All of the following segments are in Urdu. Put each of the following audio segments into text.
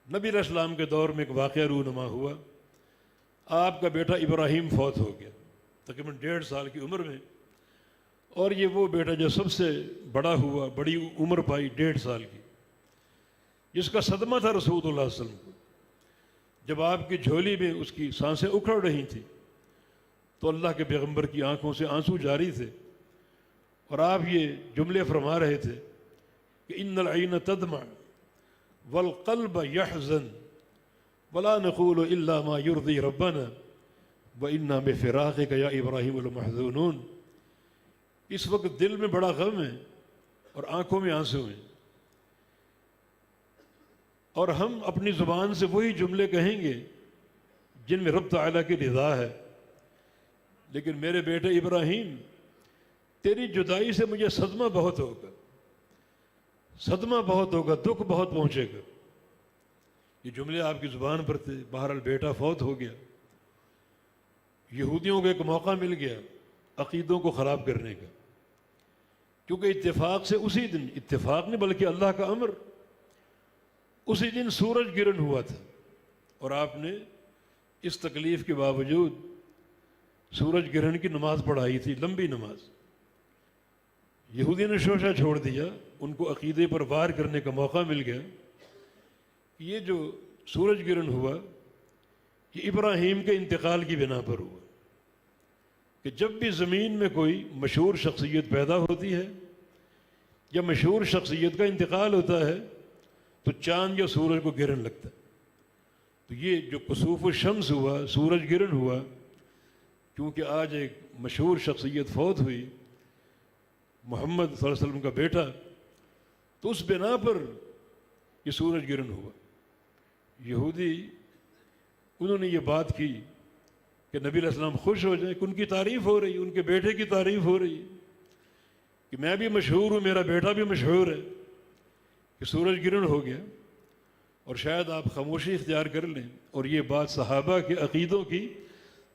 نبی علیہ السلام کے دور میں ایک واقعہ رونما ہوا. آپ کا بیٹا ابراہیم فوت ہو گیا تقریباً 1.5 سال کی عمر میں، اور یہ وہ بیٹا جو سب سے بڑا ہوا، بڑی عمر پائی 1.5 سال کی، جس کا صدمہ تھا رسول اللہ صلی اللہ علیہ وسلم کو. جب آپ کی جھولی میں اس کی سانسیں اکھڑ رہی تھیں تو اللہ کے پیغمبر کی آنکھوں سے آنسو جاری تھے، اور آپ یہ جملے فرما رہے تھے کہ ان العین تدمع والقلب يحزن ولا نقول الا ما يرضي ربنا وانا بفراقك يا ابراہیم لمحزونون. اس وقت دل میں بڑا غم ہے اور آنکھوں میں آنسو ہیں، اور ہم اپنی زبان سے وہی جملے کہیں گے جن میں رب تعالیٰ کی رضا ہے، لیکن میرے بیٹے ابراہیم تیری جدائی سے مجھے صدمہ بہت ہوگا، صدمہ بہت ہوگا، دکھ بہت پہنچے گا. یہ جملے آپ کی زبان پر تھے. بہرحال بیٹا فوت ہو گیا. یہودیوں کو ایک موقع مل گیا عقیدوں کو خراب کرنے کا، کیونکہ اتفاق سے اسی دن، اتفاق نہیں بلکہ اللہ کا امر، اسی دن سورج گرہن ہوا تھا، اور آپ نے اس تکلیف کے باوجود سورج گرہن کی نماز پڑھائی تھی، لمبی نماز. یہودی نے شوشہ چھوڑ دیا، ان کو عقیدے پر وار کرنے کا موقع مل گیا. یہ جو سورج گرہن ہوا یہ ابراہیم کے انتقال کی بنا پر ہوا، کہ جب بھی زمین میں کوئی مشہور شخصیت پیدا ہوتی ہے یا مشہور شخصیت کا انتقال ہوتا ہے تو چاند یا سورج کو گرہن لگتا ہے. تو یہ جو کسوف الشمس ہوا، سورج گرہن ہوا، کیونکہ آج ایک مشہور شخصیت فوت ہوئی، محمد صلی اللہ علیہ وسلم کا بیٹا، تو اس بنا پر یہ سورج گرہن ہوا. یہودی انہوں نے یہ بات کی کہ نبی علیہ السلام خوش ہو جائیں کہ ان کی تعریف ہو رہی ہے، ان کے بیٹے کی تعریف ہو رہی ہے کہ میں بھی مشہور ہوں، میرا بیٹا بھی مشہور ہے، کہ سورج گرہن ہو گیا. اور شاید آپ خاموشی اختیار کر لیں اور یہ بات صحابہ کے عقیدوں کی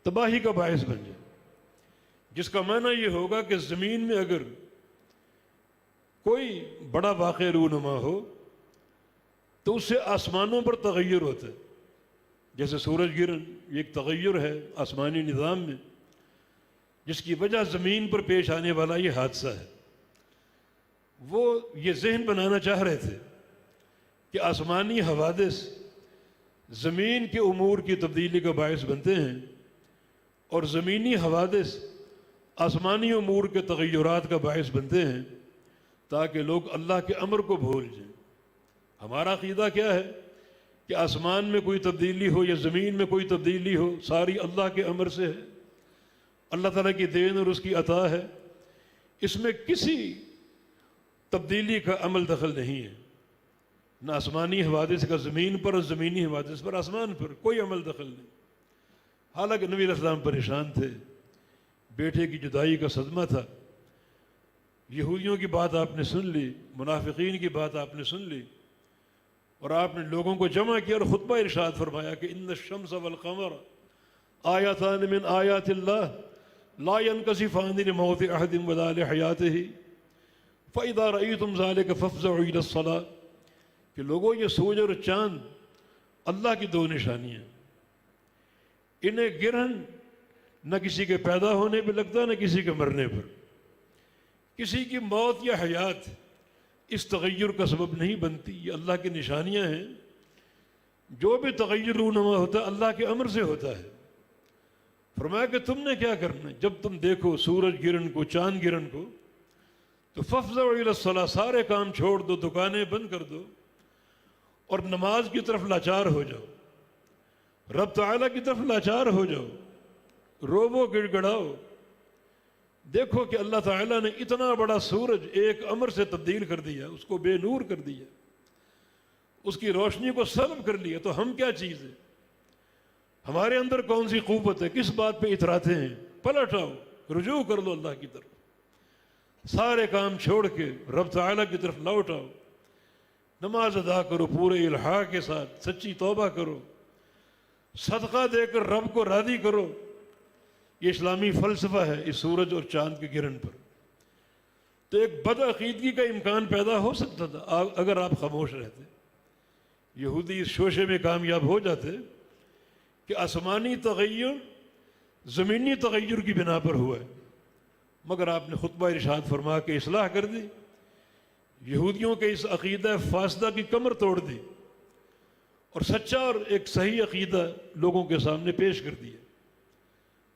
تباہی کا باعث بن جائے، جس کا معنی یہ ہوگا کہ زمین میں اگر کوئی بڑا واقعہ رونما ہو تو اس سے آسمانوں پر تغیر ہوتا ہے. جیسے سورج گرہن یہ ایک تغیر ہے آسمانی نظام میں، جس کی وجہ زمین پر پیش آنے والا یہ حادثہ ہے. وہ یہ ذہن بنانا چاہ رہے تھے کہ آسمانی حوادث زمین کے امور کی تبدیلی کا باعث بنتے ہیں، اور زمینی حوادث آسمانی امور کے تغیرات کا باعث بنتے ہیں، تاکہ لوگ اللہ کے امر کو بھول جائیں. ہمارا عقیدہ کیا ہے کہ آسمان میں کوئی تبدیلی ہو یا زمین میں کوئی تبدیلی ہو، ساری اللہ کے امر سے ہے، اللہ تعالیٰ کی دین اور اس کی عطا ہے. اس میں کسی تبدیلی کا عمل دخل نہیں ہے، نہ آسمانی حوادث کا زمین پر اور زمینی حوادث پر آسمان پر کوئی عمل دخل نہیں. حالانکہ نبی علیہ السلام پریشان تھے، بیٹے کی جدائی کا صدمہ تھا. یہودیوں کی بات آپ نے سن لی، منافقین کی بات آپ نے سن لی، اور آپ نے لوگوں کو جمع کیا اور خطبہ ارشاد فرمایا کہ ان الشمس والقمر آیاتان من آیات اللہ لا ينکسفان لموت احد ولا لحیاتہ فاذا رأیتم ذلک فافزعوا الی الصلاۃ. کہ لوگوں یہ سورج اور چاند اللہ کی دو نشانیاں، انہیں گرہن نہ کسی کے پیدا ہونے پہ لگتا نہ کسی کے مرنے پر. کسی کی موت یا حیات اس تغیر کا سبب نہیں بنتی، یہ اللہ کی نشانیاں ہیں. جو بھی تغیر رونما ہوتا ہے اللہ کے امر سے ہوتا ہے. فرمایا کہ تم نے کیا کرنا ہے، جب تم دیکھو سورج گرہن کو، چاند گرہن کو، تو فافزعوا الی الصلاۃ، سارے کام چھوڑ دو، دکانیں بند کر دو اور نماز کی طرف لاچار ہو جاؤ، رب تعالیٰ کی طرف لاچار ہو جاؤ، روبو گڑ گڑاؤ. دیکھو کہ اللہ تعالیٰ نے اتنا بڑا سورج ایک امر سے تبدیل کر دیا، اس کو بے نور کر دیا، اس کی روشنی کو سلب کر لیا. تو ہم کیا چیز ہے، ہمارے اندر کون سی قوت ہے، کس بات پہ اتراتے ہیں؟ پلٹ آؤ، رجوع کر لو اللہ کی طرف، سارے کام چھوڑ کے رب تعالیٰ کی طرف لوٹ آؤ، نماز ادا کرو پورے الحاح کے ساتھ، سچی توبہ کرو، صدقہ دے کر رب کو راضی کرو. یہ اسلامی فلسفہ ہے اس سورج اور چاند کے گرہن پر. تو ایک بد عقیدگی کا امکان پیدا ہو سکتا تھا اگر آپ خاموش رہتے. یہودی اس شوشے میں کامیاب ہو جاتے کہ آسمانی تغیر زمینی تغیر کی بنا پر ہوا ہے، مگر آپ نے خطبہ ارشاد فرما کے اصلاح کر دی، یہودیوں کے اس عقیدہ فاسدہ کی کمر توڑ دی اور سچا اور ایک صحیح عقیدہ لوگوں کے سامنے پیش کر دیا۔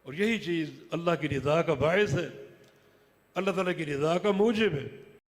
اور یہی چیز اللہ کی رضا کا باعث ہے، اللہ تعالیٰ کی رضا کا موجب ہے۔